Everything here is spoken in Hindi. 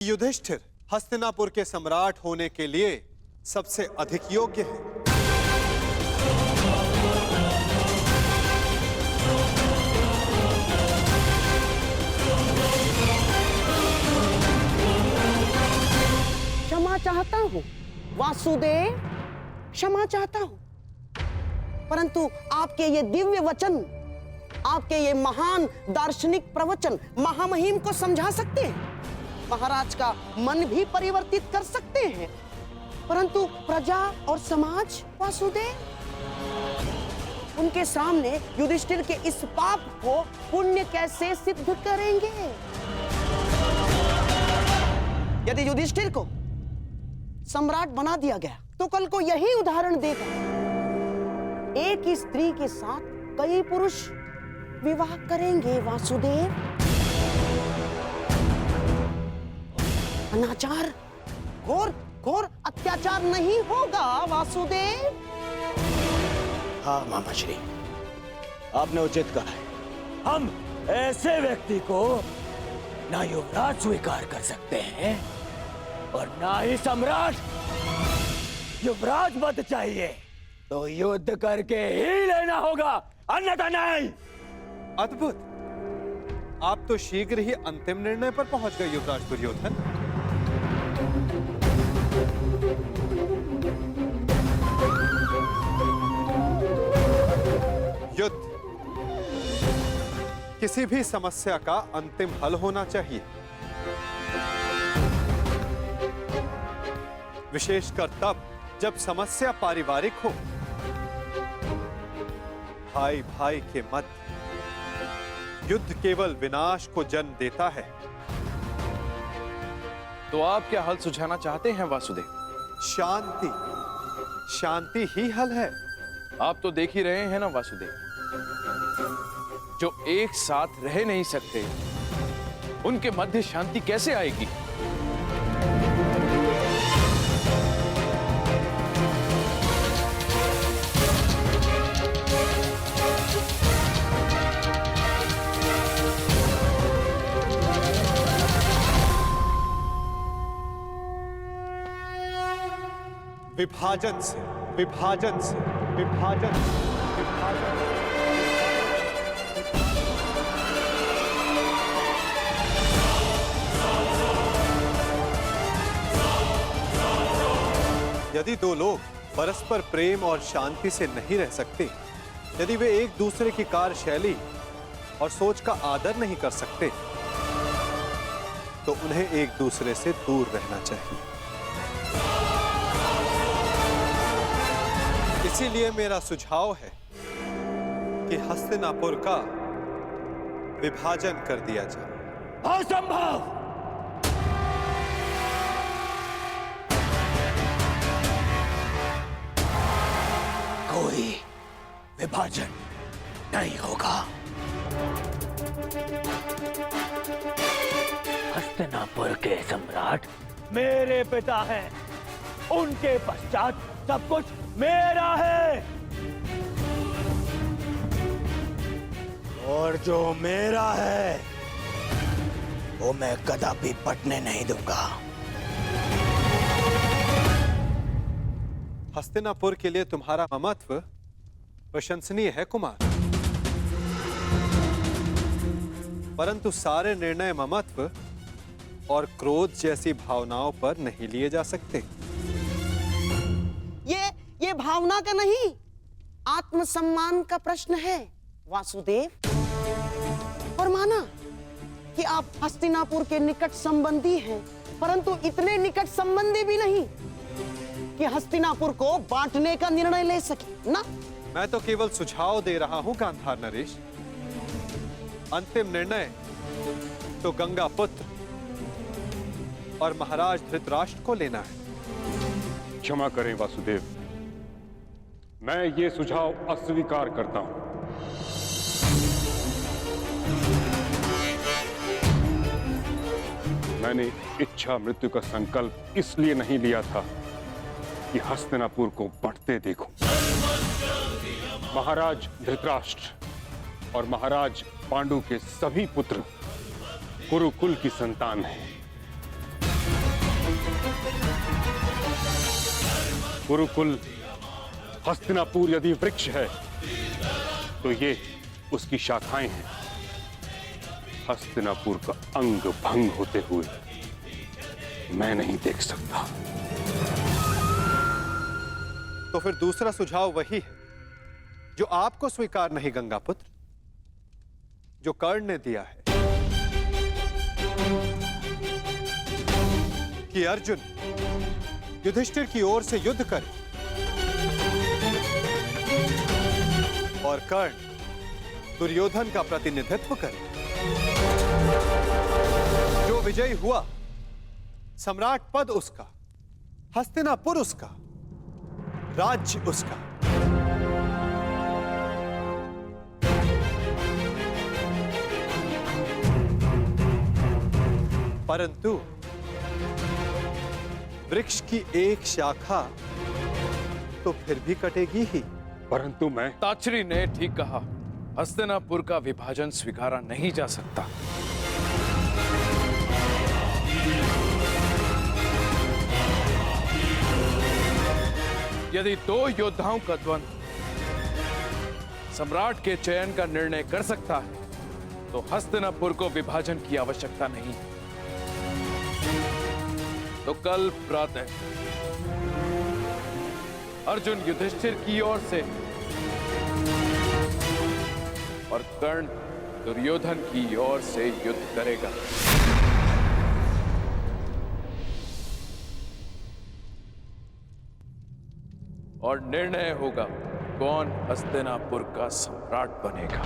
युधिष्ठिर हस्तिनापुर के सम्राट होने के लिए सबसे अधिक योग्य है। क्षमा चाहता हूं वासुदेव, क्षमा चाहता हूं, परंतु आपके ये दिव्य वचन, आपके ये महान दार्शनिक प्रवचन महामहिम को समझा सकते हैं, महाराज का मन भी परिवर्तित कर सकते हैं, परंतु प्रजा और समाज वासुदेव, उनके सामने युधिष्ठिर के इस पाप को पुण्य कैसे सिद्ध करेंगे? यदि युधिष्ठिर को सम्राट बना दिया गया तो कल को यही उदाहरण देगा, एक ही स्त्री के साथ कई पुरुष विवाह करेंगे वासुदेव। अनाचार, घोर घोर अत्याचार नहीं होगा वासुदेव। हाँ मामा श्री, आपने उचित कहा है। हम ऐसे व्यक्ति को ना युवराज स्वीकार कर सकते हैं और ना ही सम्राट। युवराज पद चाहिए तो युद्ध करके ही लेना होगा, अन्यथा नहीं। अद्भुत, आप तो शीघ्र ही अंतिम निर्णय पर पहुंच गए युवराज दुर्योधन। युद्ध किसी भी समस्या का अंतिम हल होना चाहिए, विशेषकर तब जब समस्या पारिवारिक हो। भाई भाई के मध्य युद्ध केवल विनाश को जन्म देता है। तो आप क्या हल सुझाना चाहते हैं वासुदेव? शांति, शांति ही हल है। आप तो देख ही रहे हैं ना वासुदेव, जो एक साथ रह नहीं सकते उनके मध्य शांति कैसे आएगी? विभाजन से, विभाजन से, विभाजन से, विभाजन से। यदि दो लोग परस्पर प्रेम और शांति से नहीं रह सकते, यदि वे एक दूसरे की कार्यशैली और सोच का आदर नहीं कर सकते, तो उन्हें एक दूसरे से दूर रहना चाहिए। इसीलिए मेरा सुझाव है कि हस्तिनापुर का विभाजन कर दिया जाए। असंभव! कोई विभाजन नहीं होगा। हस्तिनापुर के सम्राट मेरे पिता हैं, उनके पश्चात सब कुछ मेरा है, और जो मेरा है वो मैं कदापि पटने नहीं दूंगा। हस्तिनापुर के लिए तुम्हारा ममत्व प्रशंसनीय है कुमार, परंतु सारे निर्णय ममत्व और क्रोध जैसी भावनाओं पर नहीं लिए जा सकते। ये भावना का नहीं, आत्मसम्मान का प्रश्न है वासुदेव। और माना कि आप हस्तिनापुर के निकट संबंधी हैं, परंतु इतने निकट संबंधी भी नहीं कि हस्तिनापुर को बांटने का निर्णय ले सके ना। मैं तो केवल सुझाव दे रहा हूं गांधार नरेश। अंतिम निर्णय तो गंगा पुत्र और महाराज धृतराष्ट्र को लेना है। क्षमा करें वासुदेव, मैं ये सुझाव अस्वीकार करता हूं। मैंने इच्छा मृत्यु का संकल्प इसलिए नहीं लिया था कि हस्तिनापुर को बढ़ते देखूं। महाराज धृतराष्ट्र और महाराज पांडु के सभी पुत्र कुरुकुल की संतान हैं। गुरुकुल हस्तिनापुर यदि वृक्ष है तो ये उसकी शाखाएं हैं। हस्तिनापुर का अंग भंग होते हुए मैं नहीं देख सकता। तो फिर दूसरा सुझाव वही है जो आपको स्वीकार नहीं गंगापुत्र, जो कर्ण ने दिया है कि अर्जुन युधिष्ठिर की ओर से युद्ध करे और कर्ण दुर्योधन का प्रतिनिधित्व करे। जो विजयी हुआ सम्राट पद उसका, हस्तिनापुर उसका, राज्य उसका। परंतु वृक्ष की एक शाखा तो फिर भी कटेगी ही। परंतु मैं ताचरी ने ठीक कहा, हस्तिनापुर का विभाजन स्वीकारा नहीं जा सकता। यदि दो योद्धाओं का द्वंद्व सम्राट के चयन का निर्णय कर सकता है तो हस्तिनापुर को विभाजन की आवश्यकता नहीं। तो कल प्रातः अर्जुन युधिष्ठिर की ओर से और कर्ण दुर्योधन की ओर से युद्ध करेगा। और निर्णय होगा कौन हस्तिनापुर का सम्राट बनेगा।